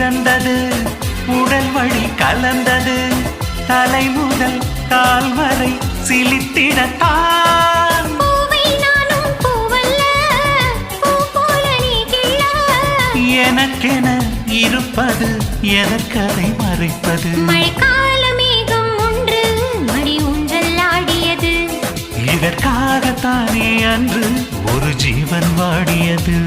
பிறந்தது உடல் வழி கலந்தது தலை முதல் கால் வரை சிலித்திடத்தான் எனக்கென இருப்பது எதற்கதை மறைப்பது மழைக்கால மேகம் ஒன்று மடி ஊஞ்சல் ஆடியது இதற்காகத்தானே அன்று ஒரு ஜீவன் வாடியது